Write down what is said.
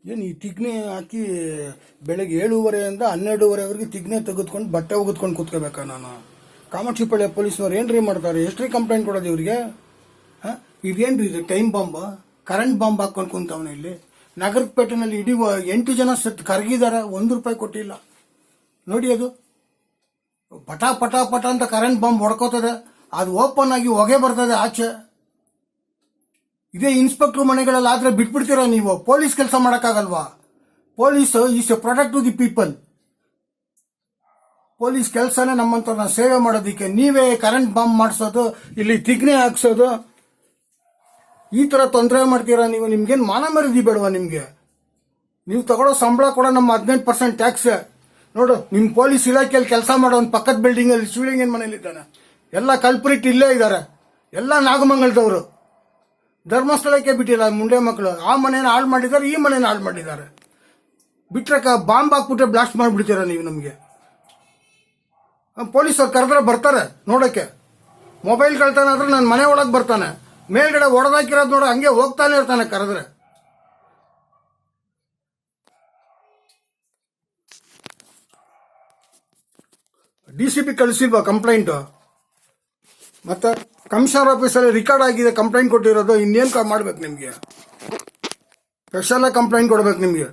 ಏನು ಈ ತಿಗ್ನೆ ಹಾಕಿ ಬೆಳಗ್ಗೆ 7:30 12:30ವರೆಗೆ ತಿಗ್ನೆ ತೆಗೆದುಕೊಂಡು ಬಟ್ಟೆ ಒಗೆದ್ಕೊಂಡು ಕೂತ್ಕೋಬೇಕಾ ನಾನು? ಕಾಮಾಕ್ಷಿಪಾಳ್ಯ ಪೊಲೀಸ್ನವ್ರು ಏನ್ರಿ ಮಾಡ್ತಾರೆ? ಎಷ್ಟ್ರಿ ಕಂಪ್ಲೇಂಟ್ ಕೊಡೋದು ಇವ್ರಿಗೆ? ಇದೇನ್ರಿ ಇದು ಟೈಮ್ ಬಾಂಬ್, ಕರೆಂಟ್ ಬಾಂಬ್ ಹಾಕೊಂಡು ಕುಂತವನ ಇಲ್ಲಿ ನಗರದ ಪೇಟೆನಲ್ಲಿ ಇಡೀ 8 ಜನ ಸತ್ತು ಕರಗಿದ್ದಾರೆ, ₹1 ಕೊಟ್ಟಿಲ್ಲ ನೋಡಿ. ಅದು ಪಟ ಪಟ ಪಟ ಅಂತ ಕರೆಂಟ್ ಬಾಂಬ್ ಹೊಡ್ಕೋತದೆ, ಅದು ಓಪನ್ ಆಗಿ ಹೊಗೆ ಬರ್ತದೆ ಆಚೆ. ಇದೇ ಇನ್ಸ್ಪೆಕ್ಟರ್ ಮನೆಗಳಲ್ಲಿ ಆದ್ರೆ ಬಿಟ್ಬಿಡ್ತೀರಾ ನೀವು? ಪೊಲೀಸ್ ಕೆಲಸ ಮಾಡೋಕ್ಕಾಗಲ್ವಾ? Police is a protect to the people. Police ಕೆಲಸನೇ ನಮ್ಮಂತ ಸೇವೆ ಮಾಡೋದಿಕ್ಕೆ. ನೀವೇ ಕರೆಂಟ್ ಬಾಂಬ್ ಮಾಡಿಸೋದು, ಇಲ್ಲಿ ತಿಗ್ನೆ ಹಾಕ್ಸೋದು, ಈ ತರ ತೊಂದರೆ ಮಾಡ್ತೀರಾ ನೀವು? ನಿಮ್ಗೇನು ಮಾನ ಮರ್ಯಾದೆ ಬೇಡವಾ ನಿಮ್ಗೆ? ನೀವು ತಗೊಳ್ಳೋ ಸಂಬಳ ಕೂಡ ನಮ್ಮ 18% ಟ್ಯಾಕ್ಸ್. ನೋಡು, ನಿಮ್ ಪೊಲೀಸ್ ಇಲಾಖೆಯಲ್ಲಿ ಕೆಲಸ ಮಾಡೋ ಒಂದು ಪಕ್ಕದ ಬಿಲ್ಡಿಂಗ್ ಅಲ್ಲಿ ಶಿವಲಿಂಗನ್ ಮನೇಲಿ ಇದ್ದಾನೆ. ಎಲ್ಲ ಕಲ್ಪ್ರಿಟ್ ಇಲ್ಲೇ ಇದ್ದಾರೆ, ಎಲ್ಲ ನಾಗಮಂಗಲದವರು. ಧರ್ಮಸ್ಥಳಕ್ಕೆ ಬಿಟ್ಟಿಲ್ಲ ಮುಂಡೆ ಮಕ್ಕಳು. ಆ ಮನೇನ ಹಾಳು ಮಾಡಿದ್ದಾರೆ, ಈ ಮನೇನ ಹಾಳು ಮಾಡಿದ್ದಾರೆ. ಬಿಟ್ರೆ ಬಾಂಬ್ ಹಾಕ್ಬಿಟ್ರೆ ಬ್ಲಾಸ್ಟ್ ಮಾಡಿಬಿಡ್ತೀರಾ ನೀವು ನಮಗೆ? ಪೊಲೀಸರು ಕರೆದ್ರೆ ಬರ್ತಾರೆ ನೋಡಕ್ಕೆ. ಮೊಬೈಲ್ ಕಳ್ತಾನೆ ಆದ್ರೆ ನನ್ನ ಮನೆ ಒಳಗೆ ಬರ್ತಾನೆ, ಮೇಲ್ಗಡೆ ಹೊಡೆದಾಕಿರೋದು ನೋಡ ಹಂಗೆ ಹೋಗ್ತಾನೆ ಇರ್ತಾನೆ ಕರೆದ್ರೆ. DCP ಕಳಿಸಿಲ್ವಾ ಕಂಪ್ಲೇಂಟ್? ಮತ್ತೆ ಕಮಿಷನರ್ ಆಫೀಸಲ್ಲಿ ರೆಕಾರ್ಡ್ ಆಗಿದೆ ಕಂಪ್ಲೇಂಟ್ ಕೊಟ್ಟಿರೋದು. ಇನ್ನೇನು ಮಾಡ್ಬೇಕು ನಿಮಗೆ? ಸ್ಪೆಷಲ್ ಕಂಪ್ಲೇಂಟ್ ಕೊಡ್ಬೇಕು ನಿಮಗೆ.